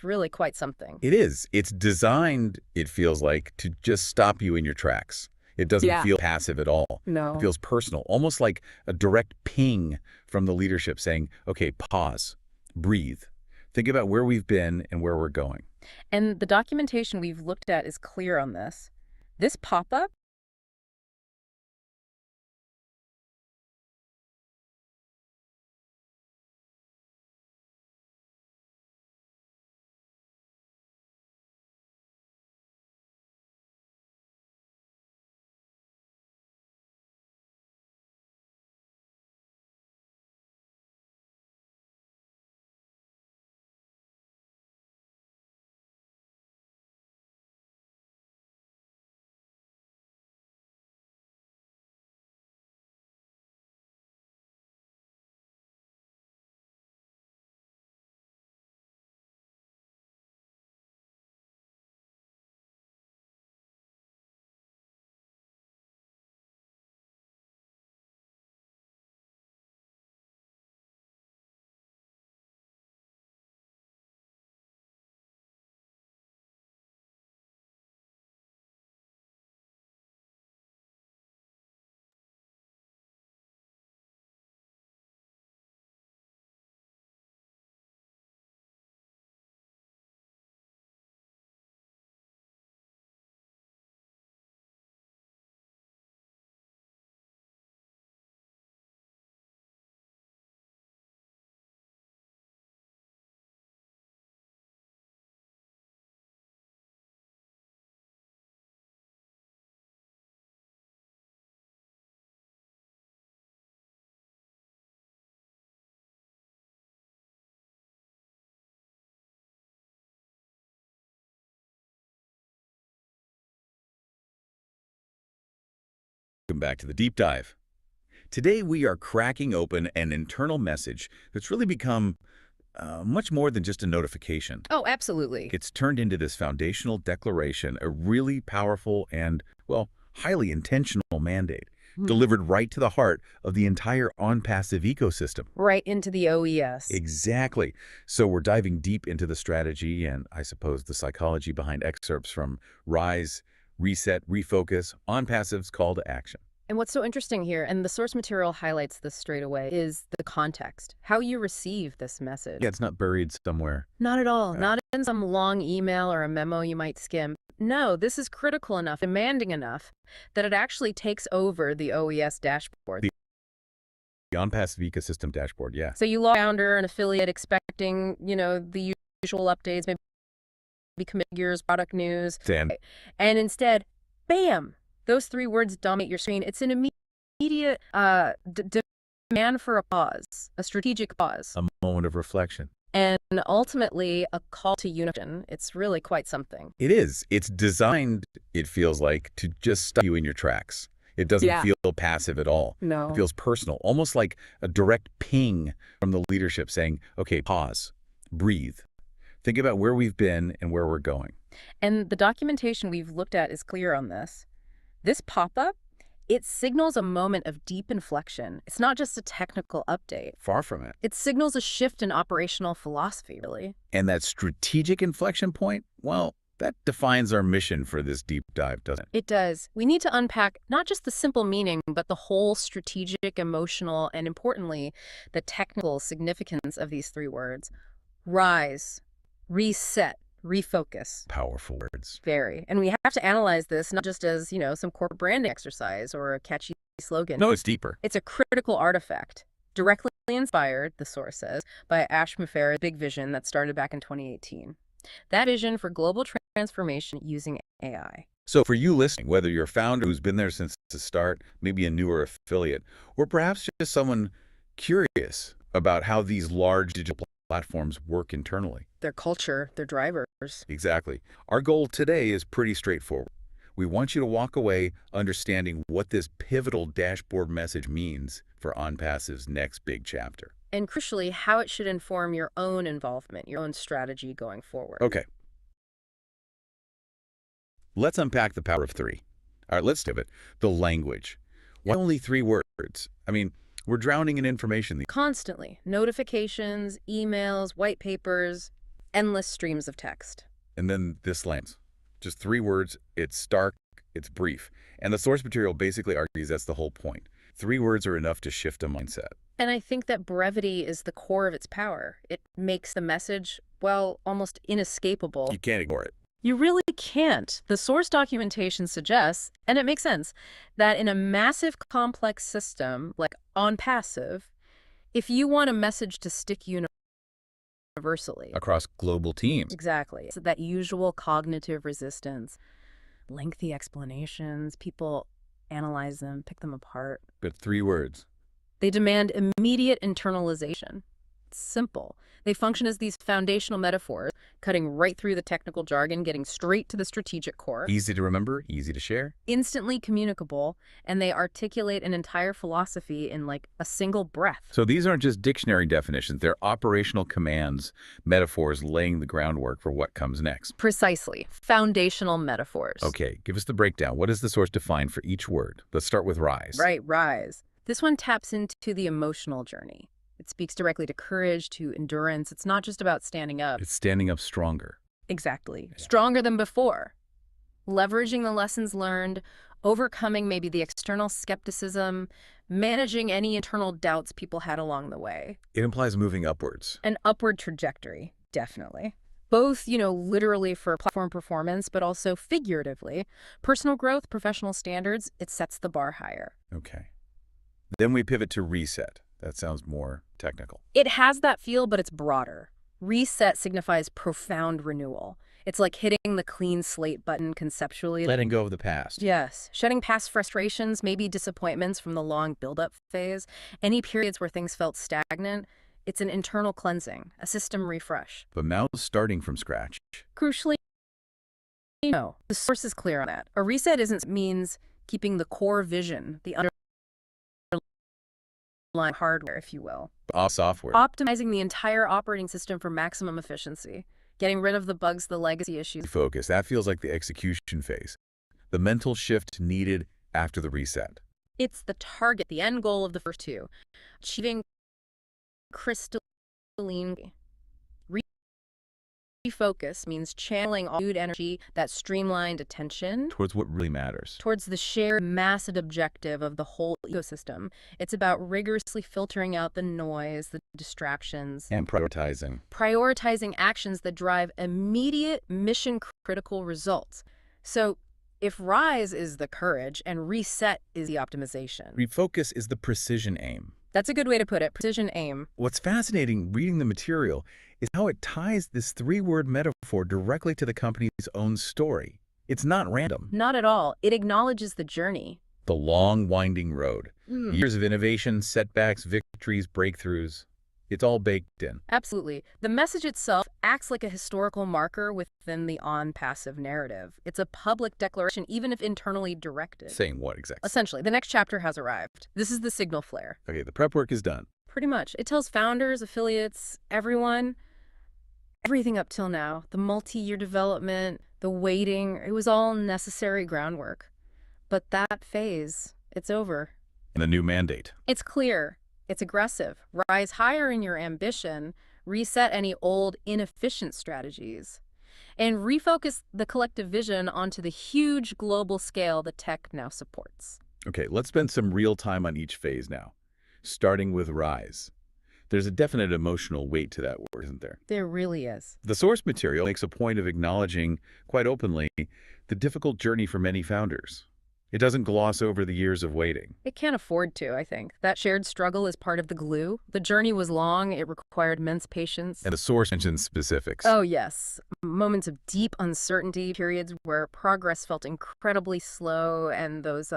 It's really quite something. It is. It's designed, it feels like, to just stop you in your tracks. It doesn't feel passive at all. No. It feels personal, almost like a direct ping from the leadership saying, okay, pause, breathe, think about where we've been and where we're going. And the documentation we've looked at is clear on this. This pop-up Welcome back to the deep dive. Today we are cracking open an internal message that's really become much more than just a notification. Oh, absolutely. It's turned into this foundational declaration, a really powerful and, well, highly intentional mandate, delivered right to the heart of the entire on-passive ecosystem. Right into the OES. Exactly. So we're diving deep into the strategy and, I suppose, the psychology behind excerpts from Rise, Reset, Refocus, on-passive's call to action. And what's so interesting here, and the source material highlights this straight away, is the context, how you receive this message. Yeah, it's not buried somewhere. Not at all. Not in some long email or a memo you might skim. No, this is critical enough, demanding enough, that it actually takes over the OES dashboard. The on-passive ecosystem dashboard, yeah. So you log founder and affiliate expecting, the usual updates, maybe configures, product news. And instead, bam! Those three words dominate your screen. It's an immediate demand for a pause, a strategic pause. a moment of reflection. And ultimately, a call to unison. It's really quite something. It is. It's designed, it feels like, to just stop you in your tracks. It doesn't feel passive at all. No. It feels personal, almost like a direct ping from the leadership saying, okay, pause, breathe, think about where we've been and where we're going. And the documentation we've looked at is clear on this. This pop-up, it signals a moment of deep inflection. It's not just a technical update. Far from it. It signals a shift in operational philosophy, really. And that strategic inflection point, well, that defines our mission for this deep dive, doesn't it? It does. We need to unpack not just the simple meaning, but the whole strategic, emotional, and importantly, the technical significance of these three words. Rise, reset, refocus. Powerful words. Very. And we have to analyze this not just as, some corporate branding exercise or a catchy slogan. No, it's deeper. It's a critical artifact, directly inspired, the source says, by Ash Mafarah's big vision that started back in 2018. That vision for global transformation using AI. So for you listening, whether you're a founder who's been there since the start, maybe a newer affiliate, or perhaps just someone curious about how these large digital platforms work internally. Their culture, their drivers. Exactly. Our goal today is pretty straightforward. We want you to walk away understanding what this pivotal dashboard message means for OnPassive's next big chapter. And crucially, how it should inform your own involvement, your own strategy going forward. Okay. Let's unpack the power of three. All right, let's do it. The language. Why only 3 words? I mean, we're drowning in information. Constantly. Notifications, emails, white papers. Endless streams of text. And then this lands. Just 3 words, it's stark, it's brief. And the source material basically argues that's the whole point. 3 words are enough to shift a mindset. And I think that brevity is the core of its power. It makes the message, well, almost inescapable. You can't ignore it. You really can't. The source documentation suggests, and it makes sense, that in a massive complex system like ONPassive, if you want a message to stick universally. Across global teams. Exactly. So that usual cognitive resistance, lengthy explanations, people analyze them, pick them apart. But 3 words. They demand immediate internalization. It's simple. They function as these foundational metaphors, cutting right through the technical jargon, getting straight to the strategic core. Easy to remember, easy to share. Instantly communicable, and they articulate an entire philosophy in like a single breath. So these aren't just dictionary definitions, they're operational commands, metaphors laying the groundwork for what comes next. Precisely. Foundational metaphors. Okay, give us the breakdown. What does the source define for each word? Let's start with rise. Right, rise. This one taps into the emotional journey. It speaks directly to courage, to endurance. It's not just about standing up. It's standing up stronger. Exactly. Stronger than before. Leveraging the lessons learned, overcoming maybe the external skepticism, managing any internal doubts people had along the way. It implies moving upwards. An upward trajectory, definitely. Both, literally for platform performance, but also figuratively. Personal growth, professional standards, it sets the bar higher. Okay. Then we pivot to reset. That sounds more technical. It has that feel, but it's broader. Reset signifies profound renewal. It's like hitting the clean slate button conceptually. Letting go of the past. Yes. Shedding past frustrations, maybe disappointments from the long build-up phase. Any periods where things felt stagnant. It's an internal cleansing, a system refresh. But now starting from scratch. Crucially, no. The source is clear on that. A reset means keeping the core vision, the underlying hardware, if you will. Off software. Optimizing the entire operating system for maximum efficiency. Getting rid of the bugs, the legacy issues. Focus. That feels like the execution phase. The mental shift needed after the reset. It's the target, the end goal of the first two. Achieving crystalline. Refocus means channeling all good energy, that streamlined attention, Towards what really matters. towards the shared massive objective of the whole ecosystem. It's about rigorously filtering out the noise, the distractions, And prioritizing. prioritizing actions that drive immediate mission-critical results. So if rise is the courage and reset is the optimization. Refocus is the precision aim. That's a good way to put it, precision aim. What's fascinating reading the material is how it ties this 3-word metaphor directly to the company's own story. It's not random. Not at all. It acknowledges the journey. The long, winding road. Years of innovation, setbacks, victories, breakthroughs. It's all baked in. Absolutely. The message itself acts like a historical marker within the ONPassive narrative. It's a public declaration, even if internally directed. Saying what exactly? Essentially, the next chapter has arrived. This is the signal flare. Okay, the prep work is done. Pretty much. It tells founders, affiliates, everyone, everything up till now. The multi-year development, the waiting, it was all necessary groundwork. But that phase, it's over. And the new mandate. It's clear. It's aggressive. Rise higher in your ambition, reset any old, inefficient strategies, and refocus the collective vision onto the huge global scale that tech now supports. Okay, let's spend some real time on each phase now. Starting with rise. There's a definite emotional weight to that word, isn't there? There really is. The source material makes a point of acknowledging, quite openly, the difficult journey for many founders. It doesn't gloss over the years of waiting. It can't afford to, I think. That shared struggle is part of the glue. The journey was long. It required immense patience. And the source mentions specifics. Oh, yes. Moments of deep uncertainty, periods where progress felt incredibly slow, and those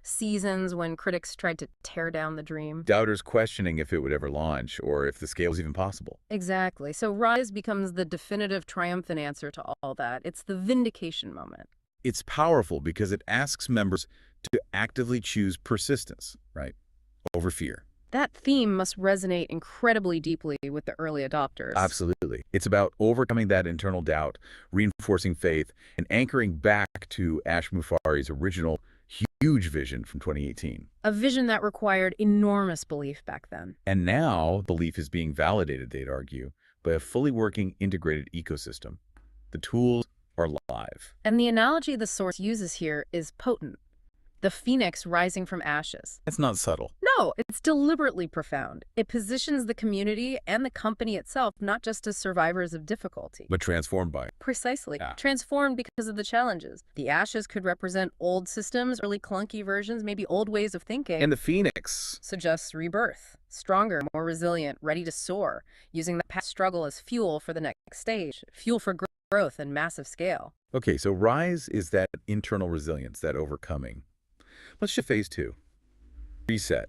seasons when critics tried to tear down the dream. Doubters questioning if it would ever launch or if the scale was even possible. Exactly. So Rise becomes the definitive triumphant answer to all that. It's the vindication moment. It's powerful because it asks members to actively choose persistence, right, over fear. That theme must resonate incredibly deeply with the early adopters. Absolutely. It's about overcoming that internal doubt, reinforcing faith, and anchoring back to Ash Mufari's original huge vision from 2018. A vision that required enormous belief back then. And now belief is being validated, they'd argue, by a fully working integrated ecosystem. The tools are live. And the analogy the source uses here is potent. The phoenix rising from ashes. That's not subtle. No, it's deliberately profound. It positions the community and the company itself not just as survivors of difficulty, But transformed by. precisely Yeah. transformed because of the challenges. The ashes could represent old systems, early clunky versions, maybe old ways of thinking. And the phoenix. Suggests rebirth, stronger, more resilient, ready to soar, using the past struggle as fuel for the next stage, fuel for growth and massive scale. Okay, so rise is that internal resilience, that overcoming. Let's shift phase 2. Reset.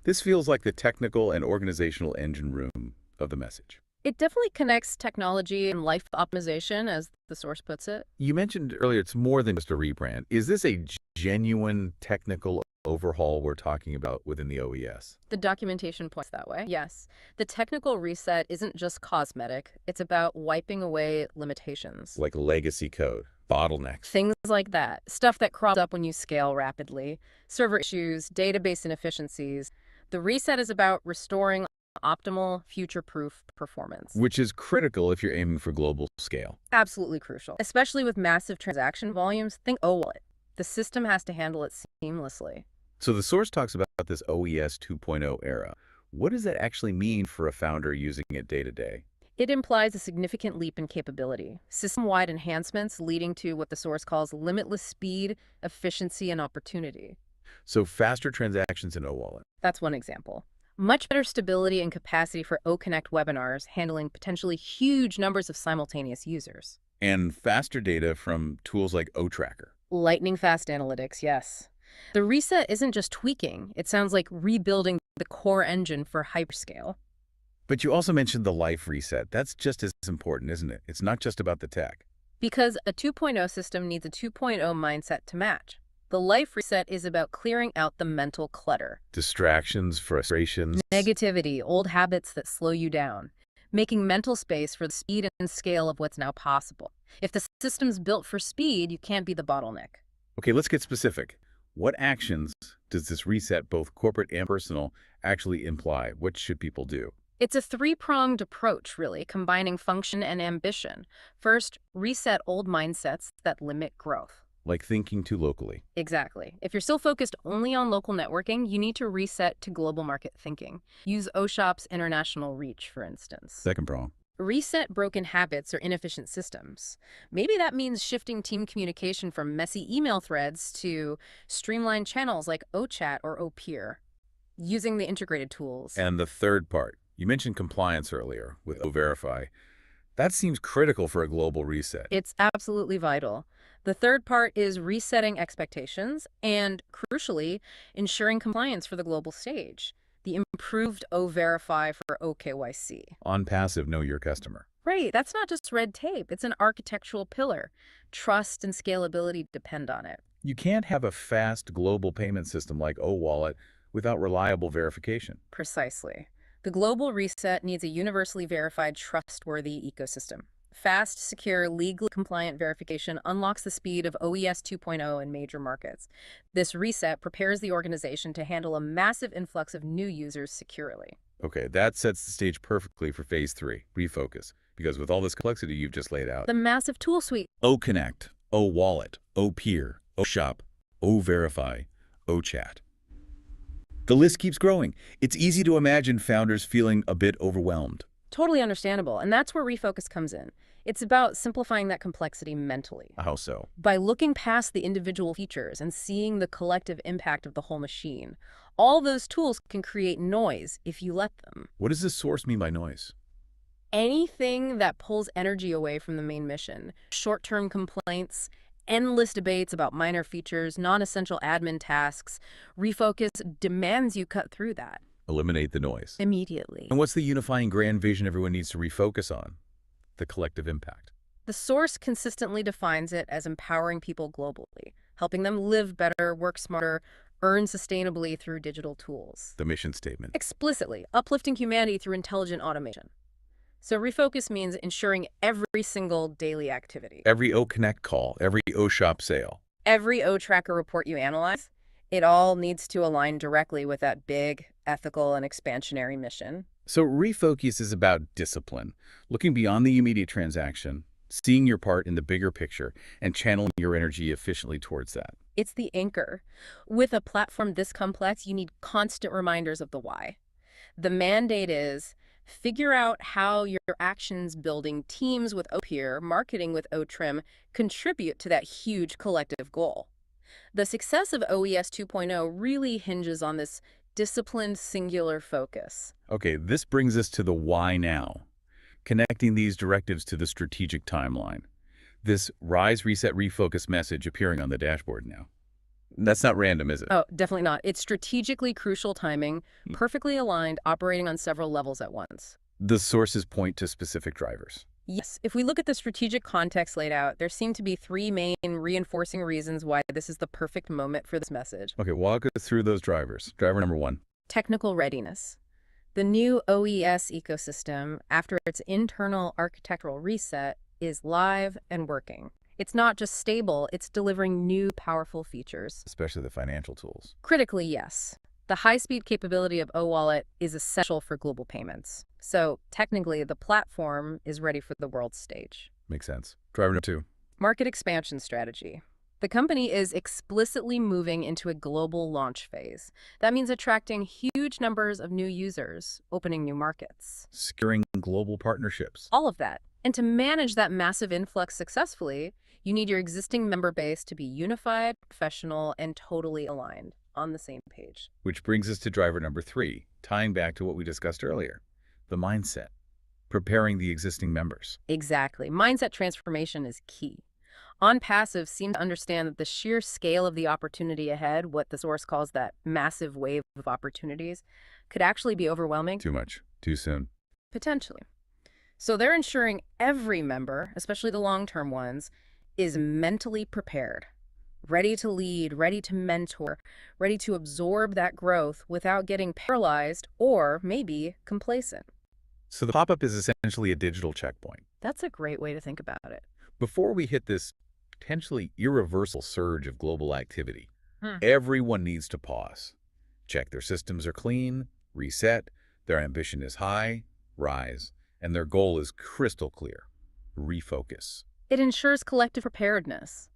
This feels like the technical and organizational engine room of the message. It definitely connects technology and life optimization, as the source puts it. You mentioned earlier it's more than just a rebrand. Is this a genuine technical overhaul we're talking about within the OES? The documentation points that way. Yes. The technical reset isn't just cosmetic. It's about wiping away limitations. Like legacy code, bottlenecks. Things like that. Stuff that crops up when you scale rapidly. Server issues, database inefficiencies. The reset is about restoring optimal, future-proof performance. Which is critical if you're aiming for global scale. Absolutely crucial. Especially with massive transaction volumes, think ONET. The system has to handle it seamlessly. So the source talks about this OES 2.0 era. What does that actually mean for a founder using it day to day? It implies a significant leap in capability, system-wide enhancements leading to what the source calls limitless speed, efficiency, and opportunity. So faster transactions in OWallet. That's one example. Much better stability and capacity for OConnect webinars, handling potentially huge numbers of simultaneous users. And faster data from tools like OTracker. Lightning-fast analytics, yes. The reset isn't just tweaking. It sounds like rebuilding the core engine for hyperscale. But you also mentioned the life reset. That's just as important, isn't it? It's not just about the tech. Because a 2.0 system needs a 2.0 mindset to match. The life reset is about clearing out the mental clutter. Distractions, frustrations. Negativity, old habits that slow you down. Making mental space for the speed and scale of what's now possible. If the system's built for speed, you can't be the bottleneck. Okay, let's get specific. What actions does this reset, both corporate and personal, actually imply? What should people do? It's a three-pronged approach, really, combining function and ambition. First, reset old mindsets that limit growth. Like thinking too locally. Exactly. If you're still focused only on local networking, you need to reset to global market thinking. Use OSHOP's international reach, for instance. Second prong. Reset broken habits or inefficient systems. Maybe that means shifting team communication from messy email threads to streamlined channels like OChat or OPeer, using the integrated tools. And the third part. You mentioned compliance earlier with O-Verify. That seems critical for a global reset. It's absolutely vital. The third part is resetting expectations and, crucially, ensuring compliance for the global stage. The improved O-Verify for OKYC. On passive, know your customer. Right, that's not just red tape. It's an architectural pillar. Trust and scalability depend on it. You can't have a fast global payment system like OWallet without reliable verification. Precisely. The global reset needs a universally verified, trustworthy ecosystem. Fast, secure, legally compliant verification unlocks the speed of OES 2.0 in major markets. This reset prepares the organization to handle a massive influx of new users securely. Okay, that sets the stage perfectly for phase 3, refocus, because with all this complexity you've just laid out. The massive tool suite. OConnect, OWallet, OPeer, OShop, O-Verify, OChat. The list keeps growing. It's easy to imagine founders feeling a bit overwhelmed. Totally understandable, and that's where refocus comes in. It's about simplifying that complexity mentally. How so? By looking past the individual features and seeing the collective impact of the whole machine. All those tools can create noise if you let them. What does this source mean by noise? Anything that pulls energy away from the main mission. Short-term complaints, endless debates about minor features, non-essential admin tasks. Refocus demands you cut through that. Eliminate the noise. Immediately. And what's the unifying grand vision everyone needs to refocus on? The collective impact. The source consistently defines it as empowering people globally, helping them live better, work smarter, earn sustainably through digital tools. The mission statement. Explicitly, uplifting humanity through intelligent automation. So refocus means ensuring every single daily activity. Every OConnect call, every OShop sale. Every OTracker report you analyze, it all needs to align directly with that big, ethical, and expansionary mission. So refocus is about discipline, looking beyond the immediate transaction, seeing your part in the bigger picture, and channeling your energy efficiently towards that. It's the anchor. With a platform this complex, you need constant reminders of the why. The mandate is figure out how your actions building teams with OPeer, marketing with OTrim, contribute to that huge collective goal. The success of OES 2.0 really hinges on this disciplined singular focus. Okay, this brings us to the why now, connecting these directives to the strategic timeline. This rise, reset, refocus message appearing on the dashboard now. That's not random, is it? Oh, definitely not. It's strategically crucial timing, perfectly aligned, operating on several levels at once. The sources point to specific drivers. Yes, if we look at the strategic context laid out, there seem to be three main reinforcing reasons why this is the perfect moment for this message. Okay, walk us through those drivers. Driver number one. Technical readiness. The new OES ecosystem, after its internal architectural reset, is live and working. It's not just stable, it's delivering new powerful features. Especially the financial tools. Critically, yes. The high-speed capability of OWallet is essential for global payments. So technically, the platform is ready for the world stage. Makes sense. Driver number two. Market expansion strategy. The company is explicitly moving into a global launch phase. That means attracting huge numbers of new users, opening new markets. Securing global partnerships. All of that. And to manage that massive influx successfully, you need your existing member base to be unified, professional, and totally aligned on the same page. Which brings us to driver number three, tying back to what we discussed earlier, the mindset, preparing the existing members. Exactly. Mindset transformation is key. OnPassive seem to understand that the sheer scale of the opportunity ahead, what the source calls that massive wave of opportunities, could actually be overwhelming. Too much, too soon. Potentially. So they're ensuring every member, especially the long-term ones, is mentally prepared, ready to lead, ready to mentor, ready to absorb that growth without getting paralyzed or maybe complacent. So the pop-up is essentially a digital checkpoint. That's a great way to think about it. Before we hit this potentially irreversible surge of global activity, everyone needs to pause, check their systems are clean, reset, their ambition is high, rise, and their goal is crystal clear, refocus. It ensures collective preparedness.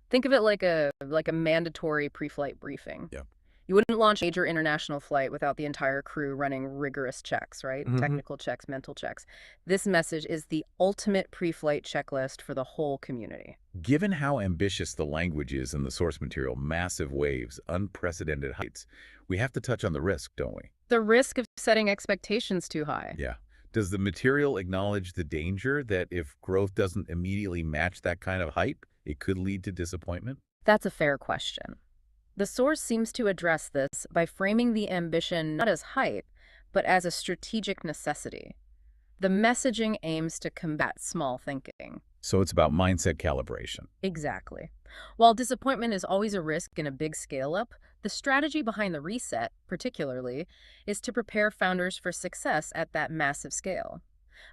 Think of it like a mandatory pre-flight briefing. Yeah. You wouldn't launch a major international flight without the entire crew running rigorous checks, right? Technical checks, mental checks. This message is the ultimate pre-flight checklist for the whole community. Given how ambitious the language is in the source material, massive waves, unprecedented heights, we have to touch on the risk, don't we? The risk of setting expectations too high. Yeah. Does the material acknowledge the danger that if growth doesn't immediately match that kind of hype, it could lead to disappointment? That's a fair question. The source seems to address this by framing the ambition not as hype, but as a strategic necessity. The messaging aims to combat small thinking. So it's about mindset calibration. Exactly. While disappointment is always a risk in a big scale-up, the strategy behind the reset, particularly, is to prepare founders for success at that massive scale.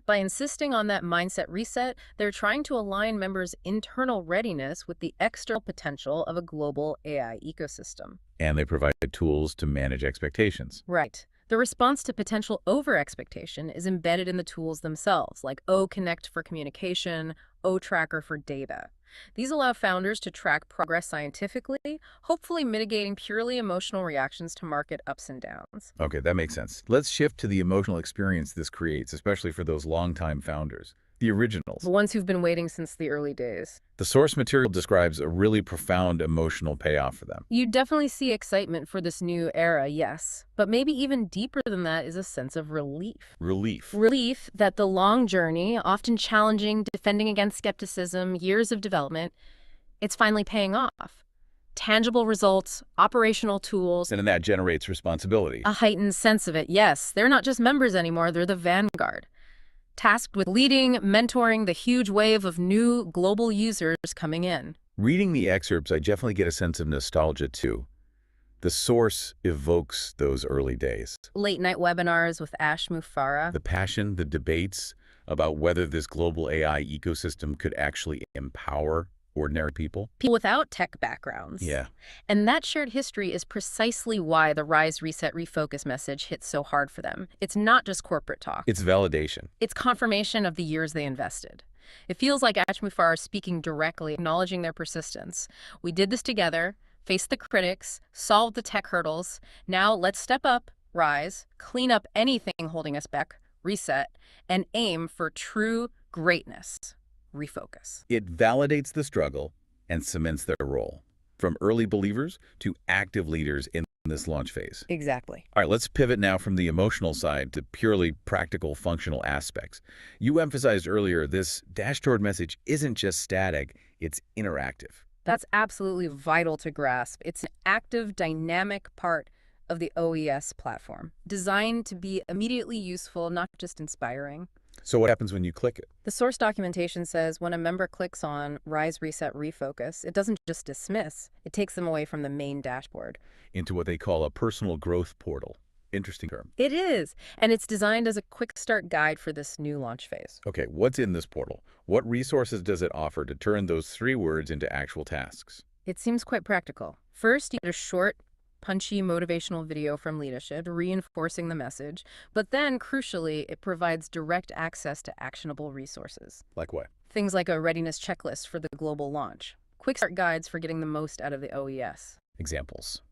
By insisting on that mindset reset, they're trying to align members' internal readiness with the external potential of a global AI ecosystem. And they provide tools to manage expectations. Right. The response to potential over-expectation is embedded in the tools themselves, like OConnect for communication, OTracker for data. These allow founders to track progress scientifically, hopefully mitigating purely emotional reactions to market ups and downs. Okay, that makes sense. Let's shift to the emotional experience this creates, especially for those longtime founders, the originals. The ones who've been waiting since the early days. The source material describes a really profound emotional payoff for them. You definitely see excitement for this new era, yes. But maybe even deeper than that is a sense of relief. Relief. Relief that the long journey, often challenging, defending against skepticism, years of development, it's finally paying off. Tangible results, operational tools. And then that generates responsibility. A heightened sense of it, yes. They're not just members anymore, they're the vanguard. Tasked with leading, mentoring the huge wave of new global users coming in. Reading the excerpts, I definitely get a sense of nostalgia too. The source evokes those early days. Late-night webinars with Ash Mufareh. The passion, the debates about whether this global AI ecosystem could actually empower Ordinary people? People without tech backgrounds. Yeah. And that shared history is precisely why the Rise, Reset, Refocus message hits so hard for them. It's not just corporate talk. It's validation. It's confirmation of the years they invested. It feels like Ashmufar is speaking directly, acknowledging their persistence. We did this together, faced the critics, solved the tech hurdles. Now let's step up, rise, clean up anything holding us back, reset, and aim for true greatness. Refocus. It validates the struggle and cements their role, from early believers to active leaders in this launch phase. Exactly. All right, let's pivot now from the emotional side to purely practical, functional aspects. You emphasized earlier this dashboard message isn't just static, it's interactive. That's absolutely vital to grasp. It's an active, dynamic part of the OES platform, designed to be immediately useful, not just inspiring. So what happens when you click it? The source documentation says when a member clicks on Rise, Reset, Refocus, it doesn't just dismiss, it takes them away from the main dashboard. Into what they call a personal growth portal. Interesting term. It is, and it's designed as a quick start guide for this new launch phase. Okay, what's in this portal? What resources does it offer to turn those 3 words into actual tasks? It seems quite practical. First, you get a short, punchy motivational video from leadership reinforcing the message, but then, crucially, it provides direct access to actionable resources. Like what? Things like a readiness checklist for the global launch, quick start guides for getting the most out of the OES. Examples.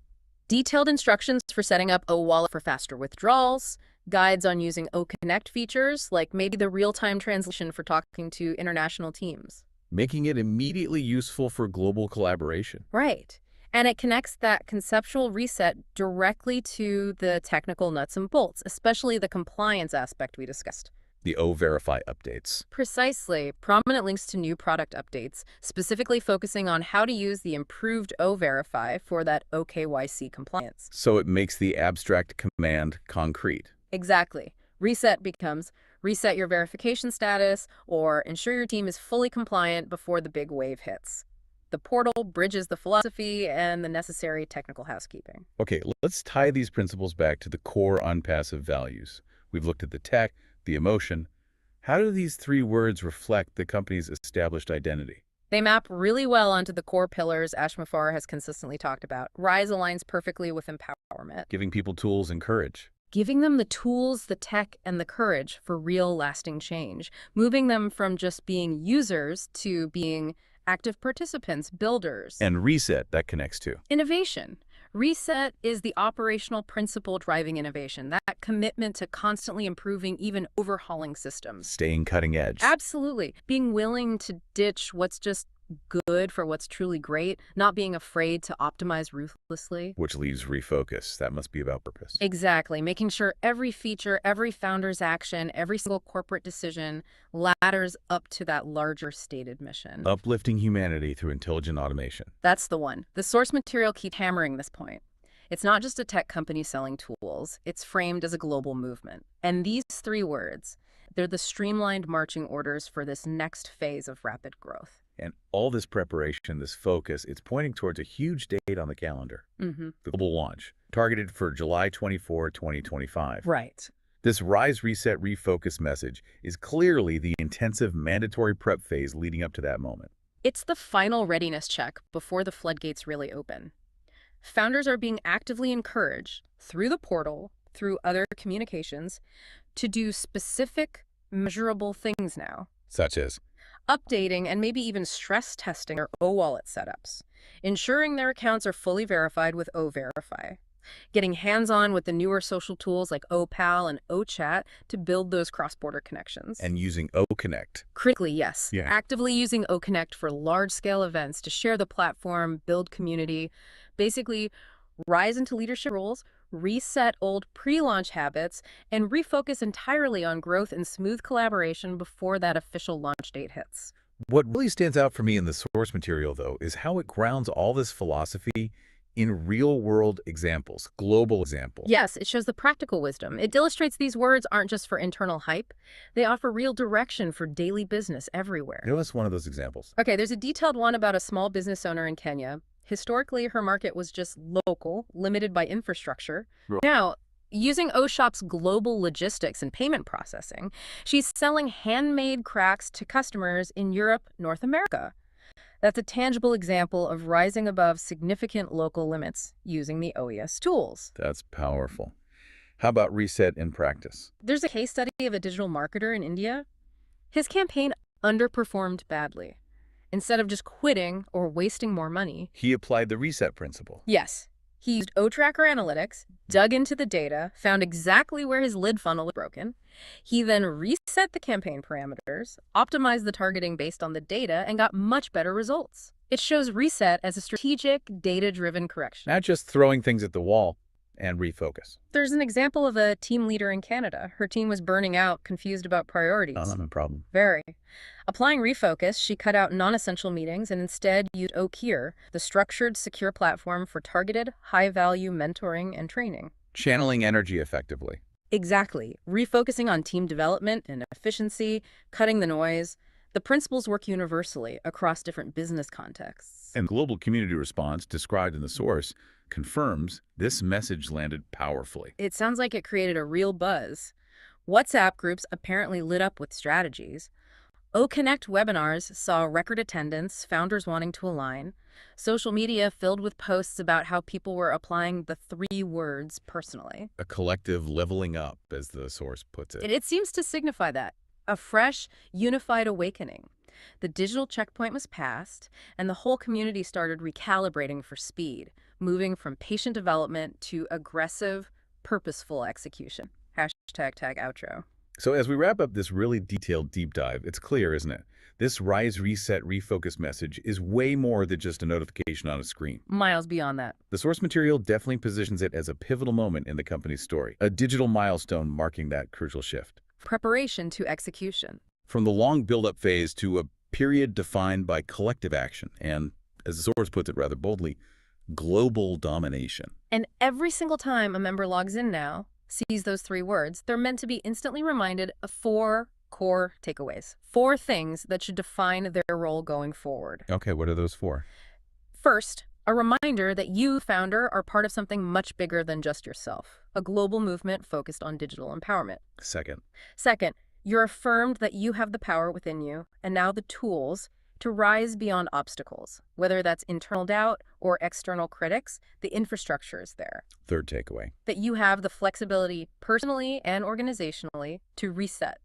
Detailed instructions for setting up OWallet for faster withdrawals, guides on using OConnect features, like maybe the real-time translation for talking to international teams. Making it immediately useful for global collaboration. Right. And it connects that conceptual reset directly to the technical nuts and bolts, especially the compliance aspect we discussed. The O-Verify updates. Precisely. Prominent links to new product updates, specifically focusing on how to use the improved O-Verify for that OKYC compliance. So it makes the abstract command concrete. Exactly. Reset becomes reset your verification status or ensure your team is fully compliant before the big wave hits. The portal bridges the philosophy and the necessary technical housekeeping. Okay, let's tie these principles back to the core unpassive values. We've looked at the tech, the emotion. How do these 3 words reflect the company's established identity? They map really well onto the core pillars Ashmufar has consistently talked about. Rise aligns perfectly with empowerment, Giving people tools and courage. giving them the tools, the tech, and the courage for real lasting change, moving them from just being users to being active participants, builders. And reset, that connects to. Innovation. Reset is the operational principle driving innovation, that commitment to constantly improving, even overhauling systems. Staying cutting edge. Absolutely. Being willing to ditch what's just good for what's truly great, not being afraid to optimize ruthlessly. Which leaves refocus. That must be about purpose. Exactly. Making sure every feature, every founder's action, every single corporate decision ladders up to that larger stated mission. Uplifting humanity through intelligent automation. That's the one. The source material keeps hammering this point. It's not just a tech company selling tools. It's framed as a global movement. And these 3 words, they're the streamlined marching orders for this next phase of rapid growth. And all this preparation, this focus, it's pointing towards a huge date on the calendar. The global launch, targeted for July 24, 2025. Right. This Rise, Reset, Refocus message is clearly the intensive mandatory prep phase leading up to that moment. It's the final readiness check before the floodgates really open. Founders are being actively encouraged through the portal, through other communications, to do specific, measurable things now. Such as? Updating and maybe even stress testing their OWallet setups, ensuring their accounts are fully verified with O-Verify, getting hands-on with the newer social tools like OPal and OChat to build those cross-border connections. And using OConnect. Critically, yes. Yeah. Actively using OConnect for large-scale events to share the platform, build community, basically rise into leadership roles, reset old pre-launch habits, and refocus entirely on growth and smooth collaboration before that official launch date hits. What really stands out for me in the source material, though, is how it grounds all this philosophy in real-world examples, global examples. Yes, it shows the practical wisdom. It illustrates these words aren't just for internal hype. They offer real direction for daily business everywhere. Give us one of those examples. Okay, there's a detailed one about a small business owner in Kenya. Historically, her market was just local, limited by infrastructure. Right. Now, using OShop's global logistics and payment processing, she's selling handmade cracks to customers in Europe, North America. That's a tangible example of rising above significant local limits using the OES tools. That's powerful. How about reset in practice? There's a case study of a digital marketer in India. His campaign underperformed badly. Instead of just quitting or wasting more money, He applied the reset principle. yes, he used O-Tracker analytics, dug into the data, found exactly where his lead funnel was broken. He then reset the campaign parameters, optimized the targeting based on the data, and got much better results. It shows reset as a strategic, data-driven correction. Not just throwing things at the wall and refocus. There's an example of a team leader in Canada. Her team was burning out, confused about priorities. Not a problem. Very. Applying refocus, she cut out non-essential meetings and instead used OKIR, the structured, secure platform for targeted, high-value mentoring and training. Channeling energy effectively. Exactly. Refocusing on team development and efficiency, cutting the noise. The principles work universally across different business contexts. And global community response described in the source confirms this message landed powerfully. It sounds like it created a real buzz. WhatsApp groups apparently lit up with strategies. OConnect webinars saw record attendance, founders wanting to align. Social media filled with posts about how people were applying the 3 words personally. A collective leveling up, as the source puts it. It seems to signify that. A fresh, unified awakening. The digital checkpoint was passed, and the whole community started recalibrating for speed, moving from patient development to aggressive, purposeful execution. #tag outro. So as we wrap up this really detailed deep dive, it's clear, isn't it? This rise, reset, refocus message is way more than just a notification on a screen. Miles beyond that. The source material definitely positions it as a pivotal moment in the company's story, a digital milestone marking that crucial shift. Preparation to execution. From the long build-up phase to a period defined by collective action and, as the source puts it rather boldly, global domination. And every single time a member logs in now, sees those 3 words, they're meant to be instantly reminded of 4 core takeaways. 4 things that should define their role going forward. Okay, what are those 4? First, a reminder that you, founder, are part of something much bigger than just yourself, a global movement focused on digital empowerment. Second, you're affirmed that you have the power within you and now the tools to rise beyond obstacles. Whether that's internal doubt or external critics, the infrastructure is there. Third takeaway. That you have the flexibility personally and organizationally to reset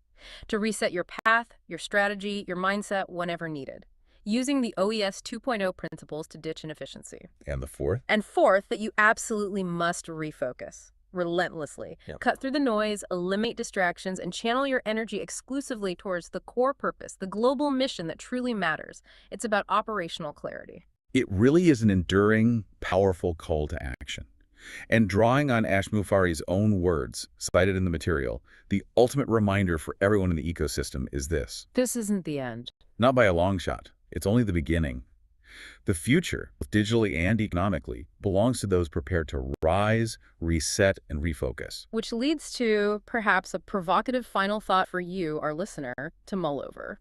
your path, your strategy, your mindset whenever needed, using the OES 2.0 principles to ditch inefficiency. And the fourth? And fourth, that you absolutely must refocus relentlessly. Yep. Cut through the noise, eliminate distractions, and channel your energy exclusively towards the core purpose, the global mission that truly matters. It's about operational clarity. It really is an enduring, powerful call to action. And drawing on Ash Mufareh's own words, cited in the material, the ultimate reminder for everyone in the ecosystem is this. This isn't the end. Not by a long shot. It's only the beginning. The future, both digitally and economically, belongs to those prepared to rise, reset, and refocus. Which leads to, perhaps, a provocative final thought for you, our listener, to mull over.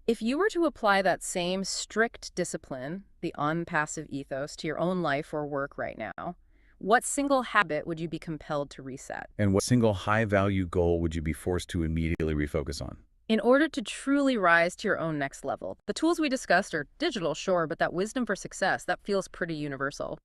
If you were to apply that same strict discipline, the unpassive ethos, to your own life or work right now, what single habit would you be compelled to reset? And what single high-value goal would you be forced to immediately refocus on? In order to truly rise to your own next level, the tools we discussed are digital, sure, but that wisdom for success, that feels pretty universal.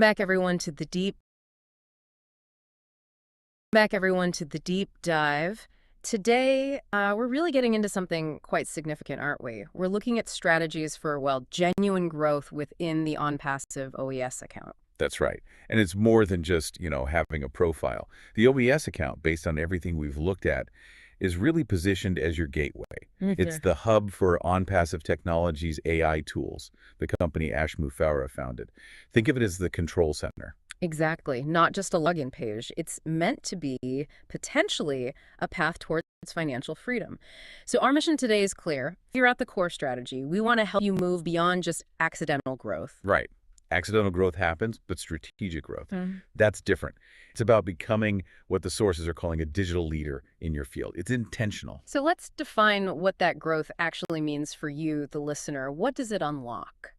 Back everyone to the deep Back everyone to the deep dive. Today, we're really getting into something quite significant, aren't we? We're looking at strategies for, well, genuine growth within the on-passive OES account. That's right. And it's more than just, having a profile. The OES account, based on everything we've looked at, is really positioned as your gateway. It's the hub for on-passive technologies, AI tools, the company Ash Mufareh founded. Think of it as the control center. Exactly. Not just a login page. It's meant to be potentially a path towards financial freedom. So our mission today is clear. Figure out the core strategy. We want to help you move beyond just accidental growth. Right. Accidental growth happens, but strategic growth, that's different. It's about becoming what the sources are calling a digital leader in your field. It's intentional. So let's define what that growth actually means for you, the listener. What does it unlock?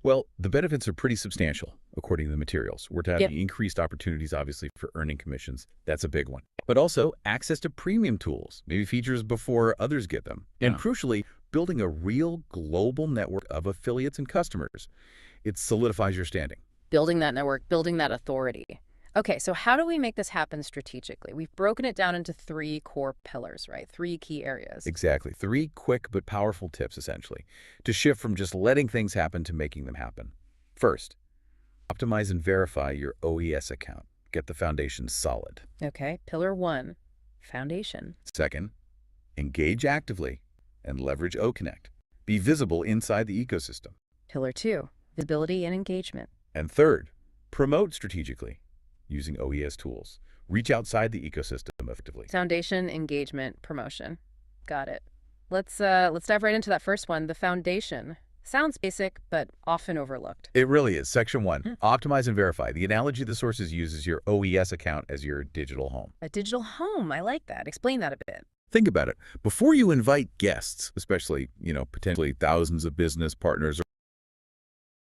Well, the benefits are pretty substantial, according to the materials. We're having increased opportunities, obviously, for earning commissions. That's a big one. But also access to premium tools, maybe features before others get them. And crucially, building a real global network of affiliates and customers. It solidifies your standing. Building that network, building that authority. Okay, so how do we make this happen strategically? We've broken it down into 3 core pillars, right? 3 key areas. Exactly. 3 quick but powerful tips, essentially, to shift from just letting things happen to making them happen. First, optimize and verify your OES account. Get the foundation solid. Okay, pillar 1, foundation. Second, engage actively and leverage OConnect. Be visible inside the ecosystem. Pillar 2, visibility and engagement. And third, promote strategically using OES tools. Reach outside the ecosystem effectively. Foundation, engagement, promotion. Got it. Let's dive right into that first one, the foundation. Sounds basic, but often overlooked. It really is. Section 1, optimize and verify. The analogy the sources uses your OES account as your digital home. A digital home, I like that. Explain that a bit. Think about it. Before you invite guests, especially, potentially thousands of business partners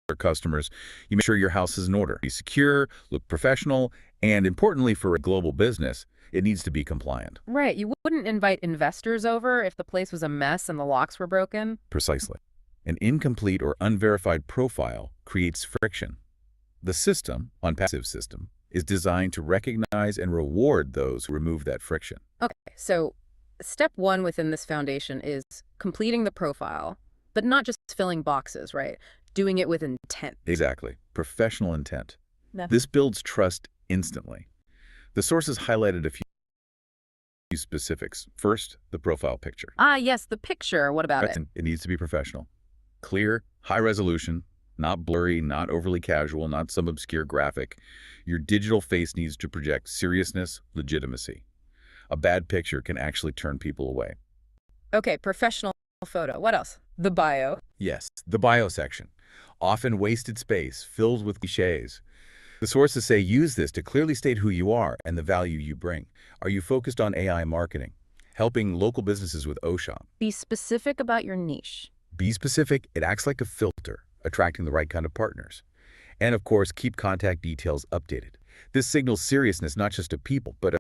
or customers, you make sure your house is in order. Be secure, look professional, and importantly for a global business, it needs to be compliant. Right. You wouldn't invite investors over if the place was a mess and the locks were broken. Precisely. An incomplete or unverified profile creates friction. The system, on-passive system, is designed to recognize and reward those who remove that friction. Okay, so step 1 within this foundation is completing the profile, but not just filling boxes, right? Doing it with intent. Exactly. Professional intent. No. This builds trust instantly. The sources highlighted a few specifics. First, the profile picture. Ah, yes, the picture. What about it? It needs to be professional. Clear, high resolution, not blurry, not overly casual, not some obscure graphic. Your digital face needs to project seriousness, legitimacy. A bad picture can actually turn people away. Okay, professional photo. What else? The bio. Yes, the bio section. Often wasted space, filled with cliches. The sources say use this to clearly state who you are and the value you bring. Are you focused on AI marketing? Helping local businesses with OSHOP? Be specific about your niche. Be specific. It acts like a filter, attracting the right kind of partners. And of course, keep contact details updated. This signals seriousness not just to people, but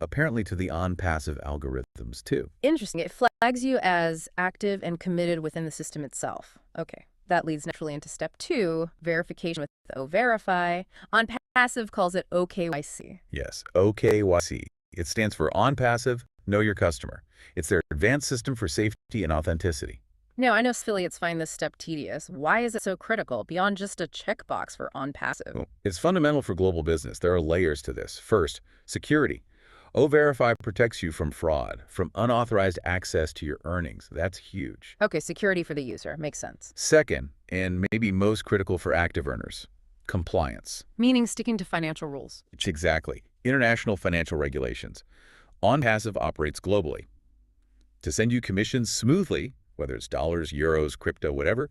apparently to the on-passive algorithms too. Interesting. It flags you as active and committed within the system itself. Okay. That leads naturally into step 2, verification with O-Verify. On-passive calls it OKYC. Yes, OKYC. It stands for On-Passive, Know Your Customer. It's their advanced system for safety and authenticity. Now, I know affiliates find this step tedious. Why is it so critical, beyond just a checkbox for on-passive? Well, it's fundamental for global business. There are layers to this. First, security. O-Verify protects you from fraud, from unauthorized access to your earnings. That's huge. Okay, security for the user. Makes sense. Second, and maybe most critical for active earners, compliance. Meaning sticking to financial rules. Exactly. International financial regulations. On-Passive operates globally. To send you commissions smoothly, whether it's dollars, euros, crypto, whatever,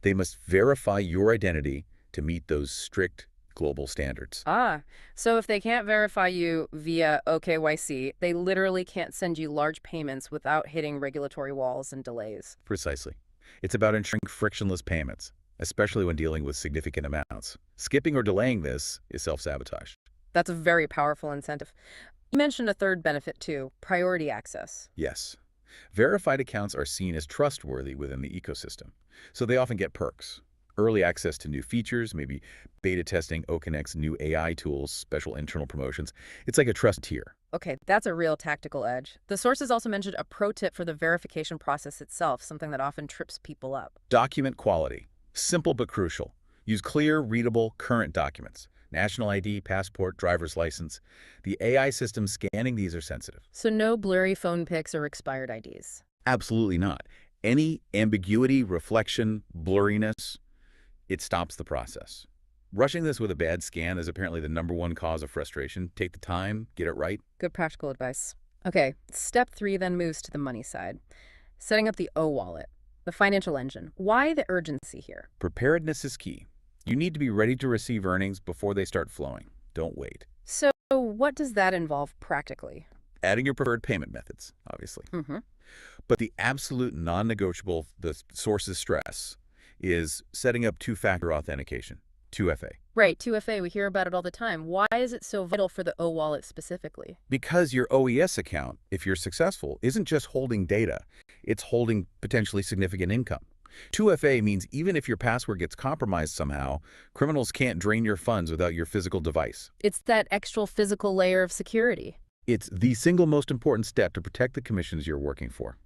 they must verify your identity to meet those strict global standards. Ah, so if they can't verify you via OKYC, they literally can't send you large payments without hitting regulatory walls and delays. Precisely. It's about ensuring frictionless payments, especially when dealing with significant amounts. Skipping or delaying this is self-sabotage. That's a very powerful incentive. You mentioned a third benefit too, priority access. Yes. Verified accounts are seen as trustworthy within the ecosystem, so they often get perks. early access to new features, maybe beta testing OConnect's new AI tools, special internal promotions. It's like a trust tier. Okay, that's a real tactical edge. The sources also mentioned a pro tip for the verification process itself, something that often trips people up. Document quality. Simple but crucial. Use clear, readable, current documents. National ID, passport, driver's license. The AI systems scanning these are sensitive. So no blurry phone pics or expired IDs. Absolutely not. Any ambiguity, reflection, blurriness, it stops the process. Rushing this with a bad scan is apparently the #1 cause of frustration. Take the time, get it right. Good practical advice. Okay, step 3 then moves to the money side. Setting up the O-wallet, the financial engine. Why the urgency here? Preparedness is key. You need to be ready to receive earnings before they start flowing. Don't wait. So what does that involve practically? Adding your preferred payment methods, obviously. But the absolute non-negotiable, the source's stress, is setting up two-factor authentication, 2FA. Right, 2FA, we hear about it all the time. Why is it so vital for the O-wallet specifically? Because your OES account, if you're successful, isn't just holding data, it's holding potentially significant income. 2FA means even if your password gets compromised somehow, criminals can't drain your funds without your physical device. It's that extra physical layer of security. It's the single most important step to protect the commissions you're working for.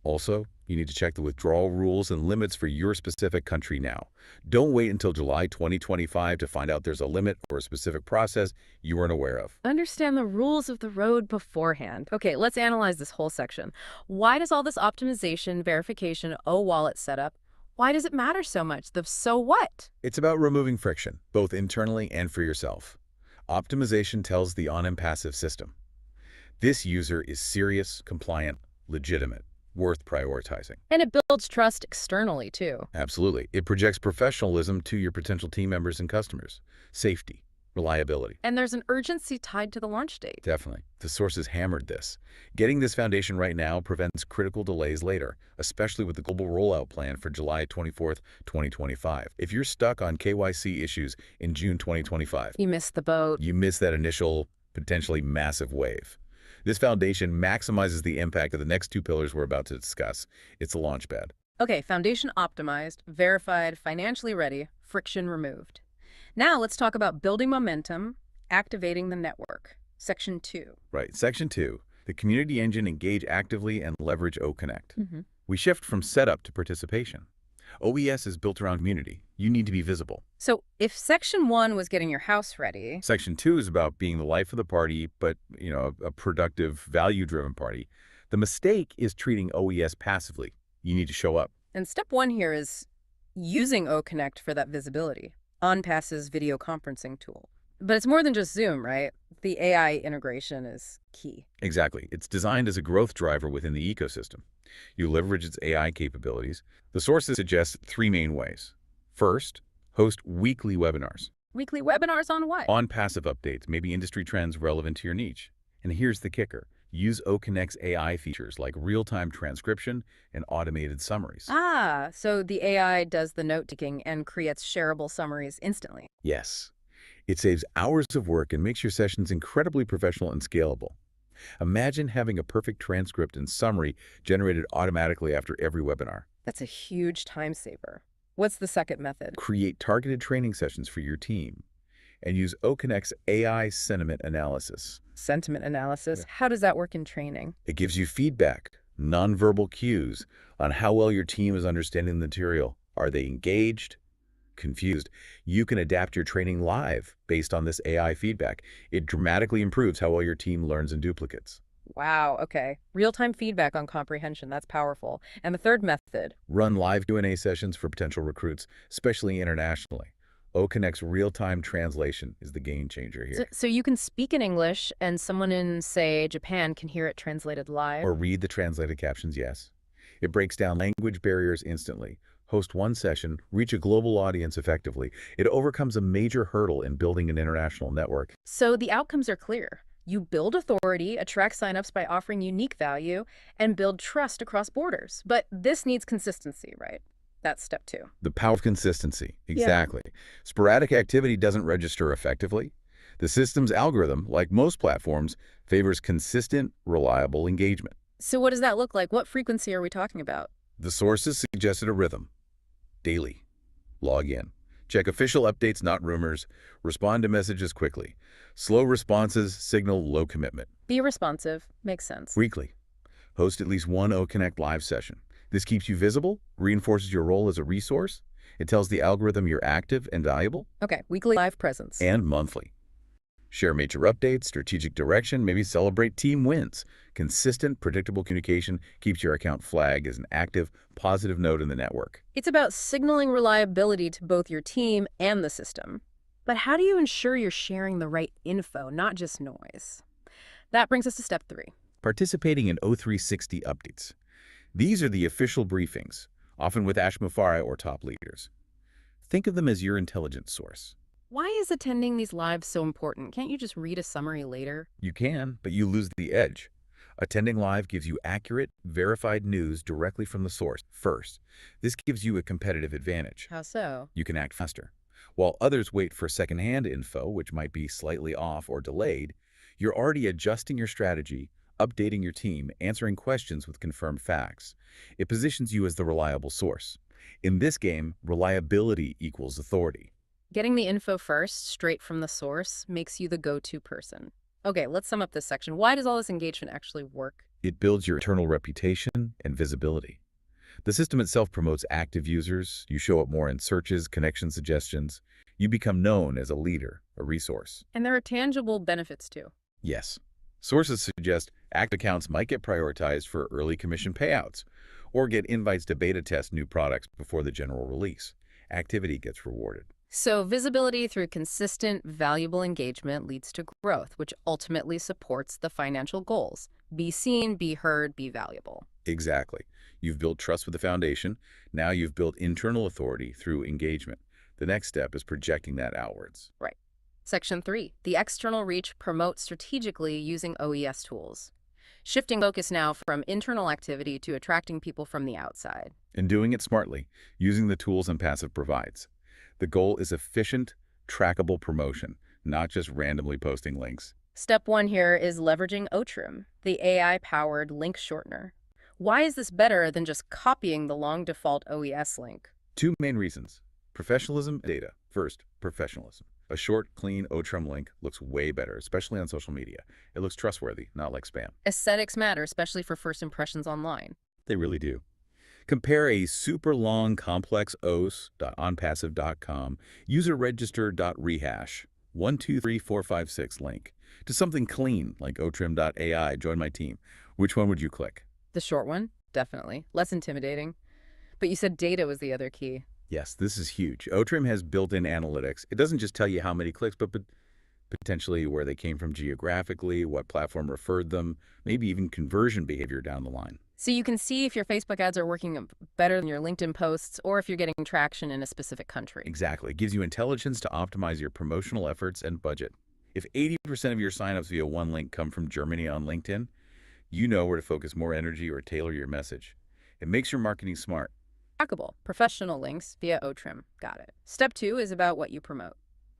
Also, you need to check the withdrawal rules and limits for your specific country now. Don't wait until July 2025 to find out there's a limit or a specific process you weren't aware of. Understand the rules of the road beforehand. Okay, let's analyze this whole section. Why does all this optimization, verification, O-wallet setup, why does it matter so much? The so what? It's about removing friction, both internally and for yourself. Optimization tells the on-and passive system, this user is serious, compliant, legitimate, worth prioritizing. And it builds trust externally, too. Absolutely. It projects professionalism to your potential team members and customers. Safety, reliability. And there's an urgency tied to the launch date. Definitely. The sources hammered this. Getting this foundation right now prevents critical delays later, especially with the global rollout plan for July 24th, 2025. If you're stuck on KYC issues in June 2025, You missed the boat. you miss that initial, potentially massive wave. This foundation maximizes the impact of the next two pillars we're about to discuss. It's a launch pad. Okay, foundation optimized, verified, financially ready, friction removed. Now let's talk about building momentum, activating the network. Section 2. Right. Section 2, the community engine engage actively and leverage OConnect. We shift from setup to participation. OES is built around community. You need to be visible. So if Section 1 was getting your house ready, Section 2 is about being the life of the party, but, a productive, value-driven party. The mistake is treating OES passively. You need to show up. and step 1 here is using OConnect for that visibility. OnPass's video conferencing tool. But it's more than just Zoom, right? The AI integration is key. Exactly. It's designed as a growth driver within the ecosystem. You leverage its AI capabilities. The sources suggest 3 main ways. First, host weekly webinars. Weekly webinars on what? On passive updates, maybe industry trends relevant to your niche. And here's the kicker. Use OConnect's AI features like real-time transcription and automated summaries. Ah, so the AI does the note-taking and creates shareable summaries instantly. Yes. It saves hours of work and makes your sessions incredibly professional and scalable. Imagine having a perfect transcript and summary generated automatically after every webinar. That's a huge time saver. What's the second method? Create targeted training sessions for your team and use OConnect's AI sentiment analysis. Sentiment analysis. How does that work in training? It gives you feedback, nonverbal cues on how well your team is understanding the material. Are they engaged? Confused? You can adapt your training live based on this AI feedback. It dramatically improves how well your team learns in duplicates. Wow, okay. Real-time feedback on comprehension, that's powerful. And the third method? Run live Q&A sessions for potential recruits, especially internationally. OConnect's real-time translation is the game changer here. So you can speak in English and someone in, say, Japan can hear it translated live? Or read the translated captions, yes. It breaks down language barriers instantly. Host one session, reach a global audience effectively. It overcomes a major hurdle in building an international network. So the outcomes are clear. You build authority, attract signups by offering unique value, and build trust across borders. But this needs consistency, right? That's step 2. The power of consistency. Exactly. Sporadic activity doesn't register effectively. The system's algorithm, like most platforms, favors consistent, reliable engagement. So what does that look like? What frequency are we talking about? The sources suggested a rhythm. Daily. Log in. Check official updates, not rumors. Respond to messages quickly. Slow responses signal low commitment. Be responsive. Makes sense. Weekly. Host at least one OConnect live session. This keeps you visible, reinforces your role as a resource. It tells the algorithm you're active and valuable. Okay, weekly live presence. And monthly. Share major updates, strategic direction, maybe celebrate team wins. Consistent, predictable communication keeps your account flagged as an active, positive node in the network. It's about signaling reliability to both your team and the system. But how do you ensure you're sharing the right info, not just noise? That brings us to step 3. Participating in O360 updates. These are the official briefings, often with Ashmafari or top leaders. Think of them as your intelligence source. Why is attending these lives so important? Can't you just read a summary later? You can, but you lose the edge. Attending live gives you accurate, verified news directly from the source first. This gives you a competitive advantage. How so? You can act faster. While others wait for secondhand info, which might be slightly off or delayed, you're already adjusting your strategy, updating your team, answering questions with confirmed facts. It positions you as the reliable source. In this game, reliability equals authority. Getting the info first, straight from the source, makes you the go-to person. Okay, let's sum up this section. Why does all this engagement actually work? It builds your internal reputation and visibility. The system itself promotes active users. You show up more in searches, connection suggestions. You become known as a leader, a resource. And there are tangible benefits too. Yes. Sources suggest active accounts might get prioritized for early commission payouts or get invites to beta test new products before the general release. Activity gets rewarded. So visibility through consistent, valuable engagement leads to growth, which ultimately supports the financial goals. Be seen, be heard, be valuable. Exactly. You've built trust with the foundation. Now you've built internal authority through engagement. The next step is projecting that outwards. Right. Section 3. The external reach promotes strategically using OES tools. Shifting focus now from internal activity to attracting people from the outside. And doing it smartly, using the tools Passive provides. The goal is efficient, trackable promotion, not just randomly posting links. Step 1 here is leveraging OTRIM, the AI-powered link shortener. Why is this better than just copying the long default OES link? 2 main reasons. Professionalism and data. First, professionalism. A short, clean OTRIM link looks way better, especially on social media. It looks trustworthy, not like spam. Aesthetics matter, especially for first impressions online. They really do. Compare a super long, complex os.onpassive.com userregister.rehash 123456 link to something clean like otrim.ai, join my team. Which one would you click? The short one, definitely. Less intimidating. But you said data was the other key. Yes, this is huge. OTRIM has built-in analytics. It doesn't just tell you how many clicks, but potentially where they came from geographically, what platform referred them, maybe even conversion behavior down the line. So you can see if your Facebook ads are working better than your LinkedIn posts or if you're getting traction in a specific country. Exactly. It gives you intelligence to optimize your promotional efforts and budget. If 80% of your signups via one link come from Germany on LinkedIn, you know where to focus more energy or tailor your message. It makes your marketing smart. Trackable, professional links via OTRIM. Got it. Step 2 is about what you promote.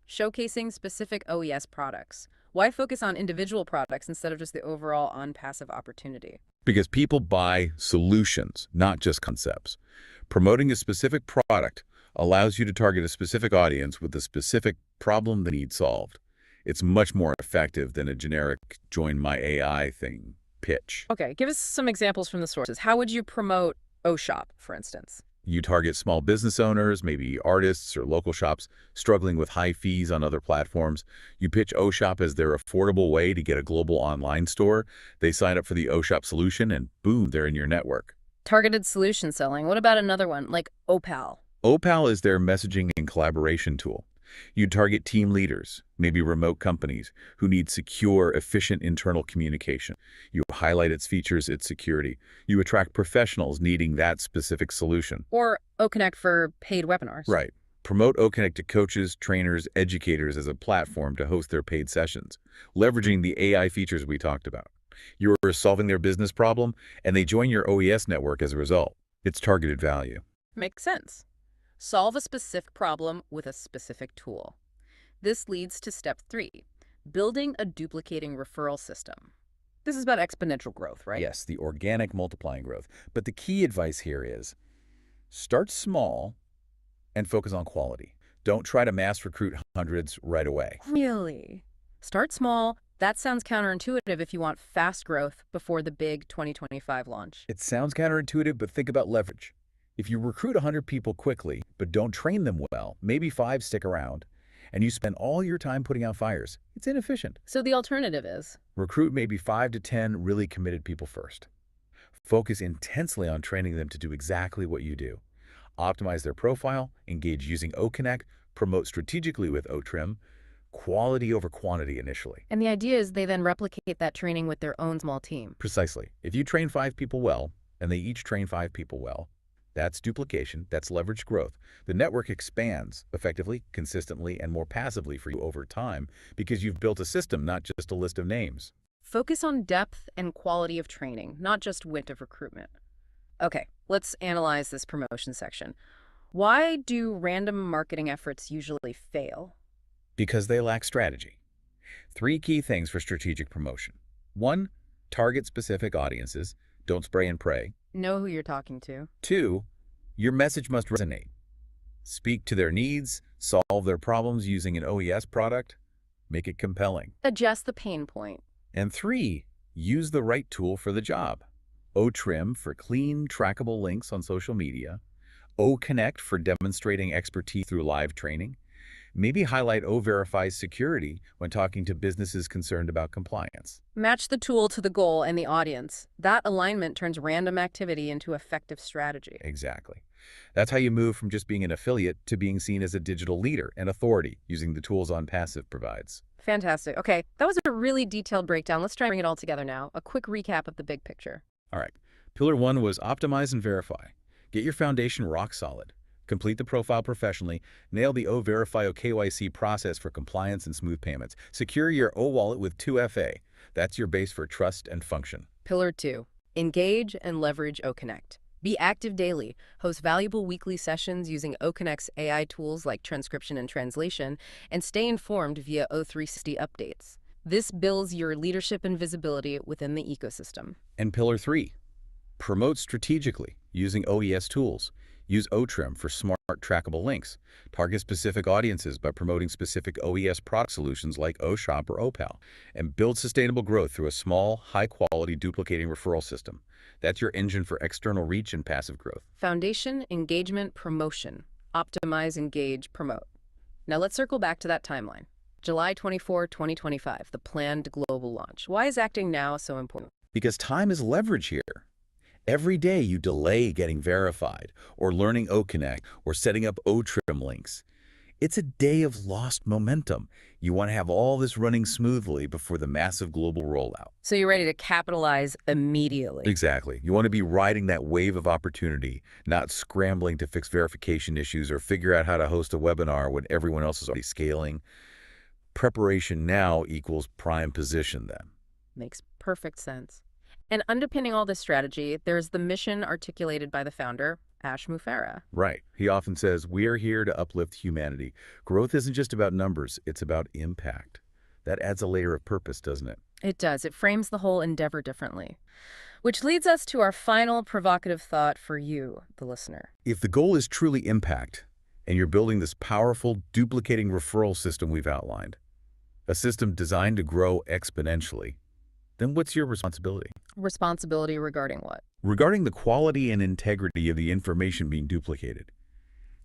Showcasing specific OES products. Why focus on individual products instead of just the overall OnPassive opportunity? Because people buy solutions, not just concepts. Promoting a specific product allows you to target a specific audience with a specific problem they need solved. It's much more effective than a generic join my AI thing pitch. Okay, give us some examples from the sources. How would you promote OShop, for instance? You target small business owners, maybe artists or local shops struggling with high fees on other platforms. You pitch OShop as their affordable way to get a global online store. They sign up for the OShop solution and boom, they're in your network. Targeted solution selling. What about another one, like Opal? Opal is their messaging and collaboration tool. You target team leaders, maybe remote companies, who need secure, efficient internal communication. You highlight its features, its security. You attract professionals needing that specific solution. Or OConnect for paid webinars. Right. Promote OConnect to coaches, trainers, educators as a platform to host their paid sessions, leveraging the AI features we talked about. You're solving their business problem, and they join your OES network as a result. It's targeted value. Makes sense. Solve a specific problem with a specific tool. This leads to step 3, building a duplicating referral system. This is about exponential growth, right? Yes, the organic multiplying growth. But the key advice here is start small, And focus on quality. Don't try to mass recruit hundreds right away. Really? Start small. That sounds counterintuitive if you want fast growth before the big 2025 launch. It sounds counterintuitive, but think about leverage. If you recruit 100 people quickly, but don't train them well, maybe 5 stick around, and you spend all your time putting out fires, it's inefficient. So the alternative is? Recruit maybe 5 to 10 really committed people first. Focus intensely on training them to do exactly what you do. Optimize their profile, engage using OConnect, promote strategically with OTrim, quality over quantity initially. And the idea is they then replicate that training with their own small team. Precisely. If you train 5 people well, and they each train 5 people well, that's duplication, that's leveraged growth. The network expands effectively, consistently, and more passively for you over time because you've built a system, not just a list of names. Focus on depth and quality of training, not just width of recruitment. Okay, let's analyze this promotion section. Why do random marketing efforts usually fail? Because they lack strategy. 3 key things for strategic promotion. 1, target specific audiences. Don't spray and pray. Know who you're talking to. 2, your message must resonate. Speak to their needs, solve their problems using an OES product, make it compelling. Adjust the pain point. And 3, use the right tool for the job. OTrim for clean, trackable links on social media. OConnect for demonstrating expertise through live training. Maybe highlight OVerify's security when talking to businesses concerned about compliance. Match the tool to the goal and the audience. That alignment turns random activity into effective strategy. Exactly. That's how you move from just being an affiliate to being seen as a digital leader and authority using the tools OnPassive provides. Fantastic. Okay, that was a really detailed breakdown. Let's try and bring it all together now. A quick recap of the big picture. All right. Pillar 1 was optimize and verify. Get your foundation rock solid. Complete the profile professionally. Nail the OVerify KYC process for compliance and smooth payments. Secure your O-wallet with 2FA. That's your base for trust and function. Pillar 2, engage and leverage OConnect. Be active daily. Host valuable weekly sessions using OConnect's AI tools like transcription and translation, and stay informed via O360 updates. This builds your leadership and visibility within the ecosystem. And Pillar 3, promote strategically using OES tools. Use OTrim for smart, trackable links. Target specific audiences by promoting specific OES product solutions like OShop or OPAL. And build sustainable growth through a small, high-quality duplicating referral system. That's your engine for external reach and passive growth. Foundation, engagement, promotion. Optimize, engage, promote. Now let's circle back to that timeline. July 24, 2025, the planned global launch. Why is acting now so important? Because time is leverage here. Every day you delay getting verified, or learning OConnect, or setting up OTrim links. It's a day of lost momentum. You want to have all this running smoothly before the massive global rollout. So you're ready to capitalize immediately. Exactly. You want to be riding that wave of opportunity, not scrambling to fix verification issues or figure out how to host a webinar when everyone else is already scaling. Preparation now equals prime position then. Makes perfect sense. And underpinning all this strategy, there's the mission articulated by the founder, Ash Mufareh. Right. He often says, we are here to uplift humanity. Growth isn't just about numbers, it's about impact. That adds a layer of purpose, doesn't it? It does. It frames the whole endeavor differently. Which leads us to our final provocative thought for you, the listener. If the goal is truly impact, and you're building this powerful, duplicating referral system we've outlined, a system designed to grow exponentially, then what's your responsibility? Responsibility regarding what? Regarding the quality and integrity of the information being duplicated.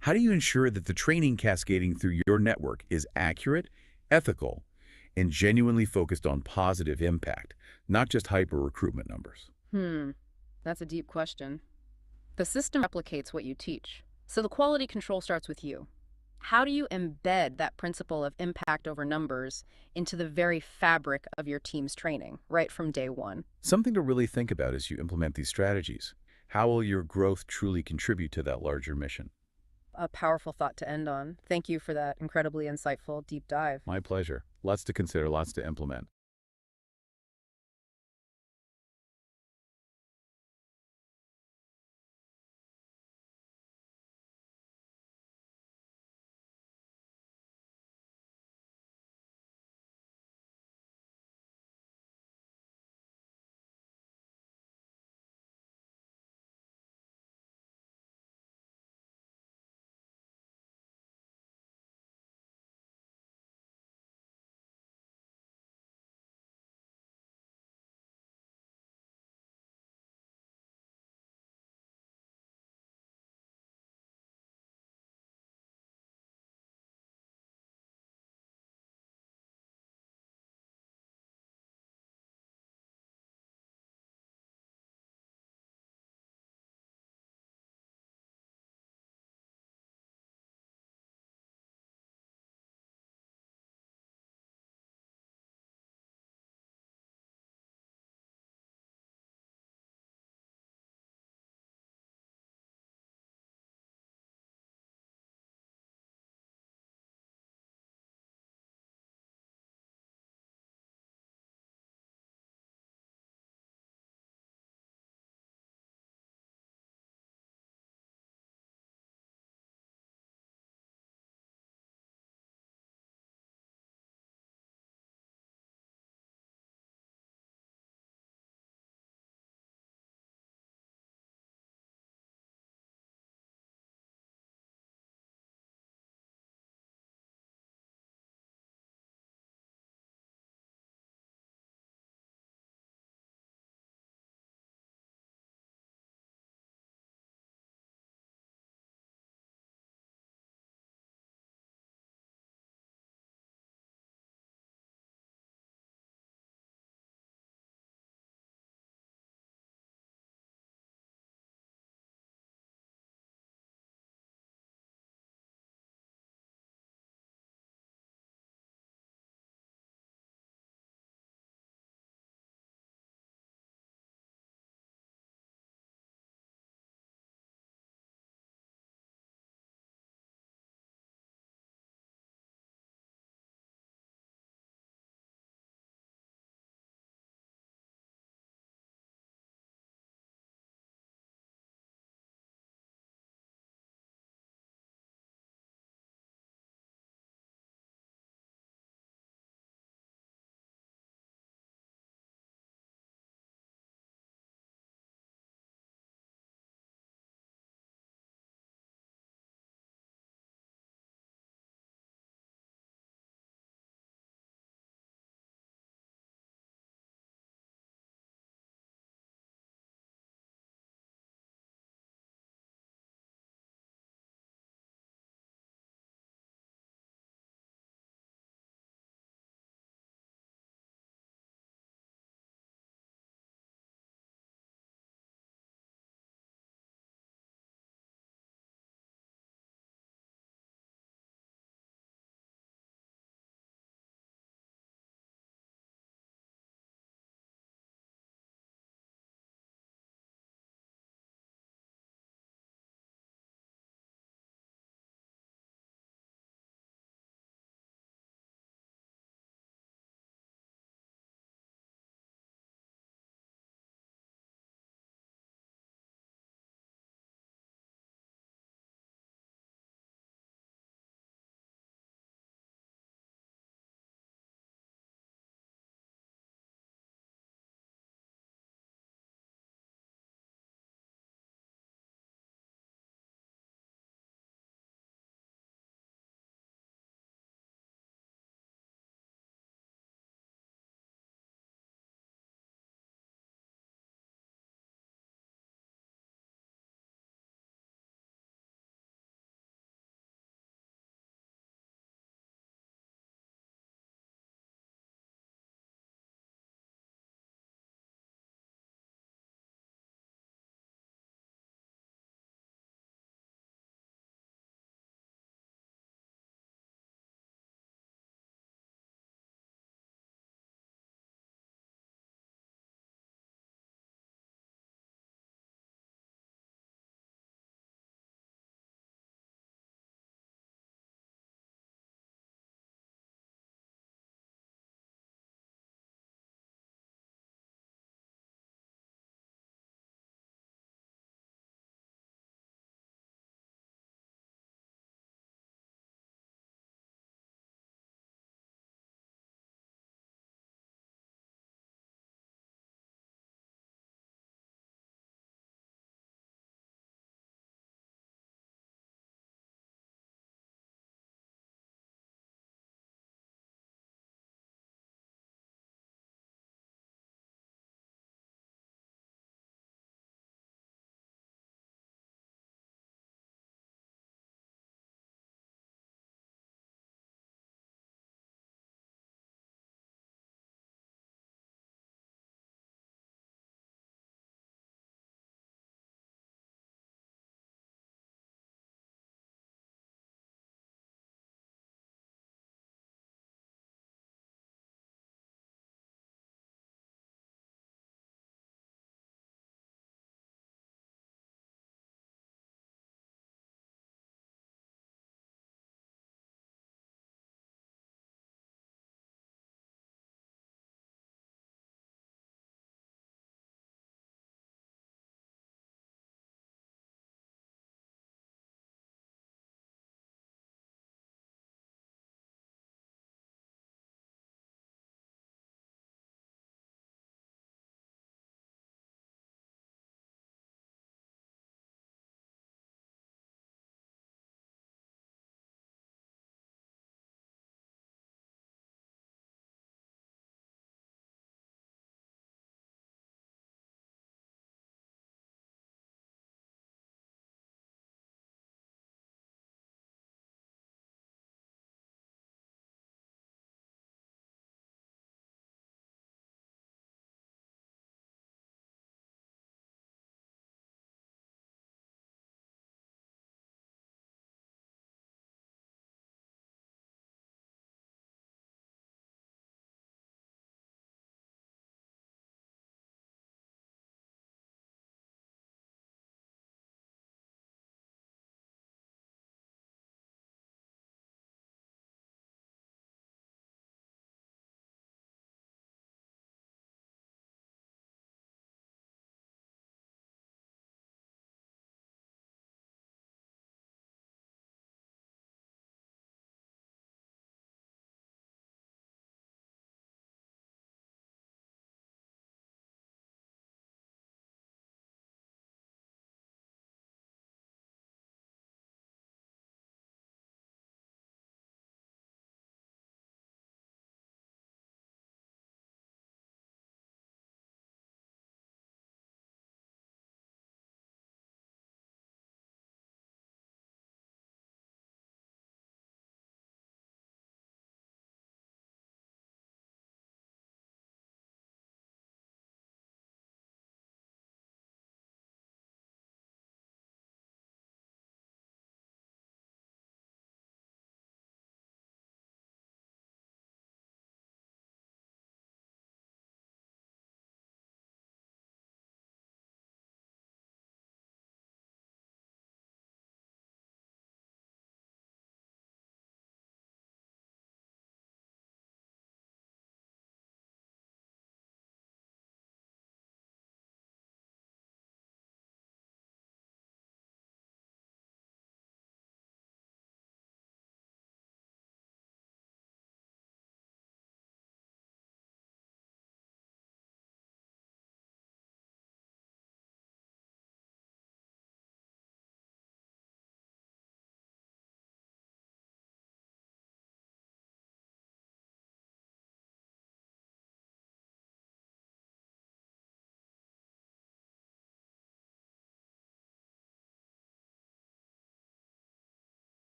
How do you ensure that the training cascading through your network is accurate, ethical, and genuinely focused on positive impact, not just hyper-recruitment numbers? That's a deep question. The system replicates what you teach, so the quality control starts with you. How do you embed that principle of impact over numbers into the very fabric of your team's training, right from day one? Something to really think about as you implement these strategies. How will your growth truly contribute to that larger mission? A powerful thought to end on. Thank you for that incredibly insightful deep dive. My pleasure. Lots to consider, lots to implement.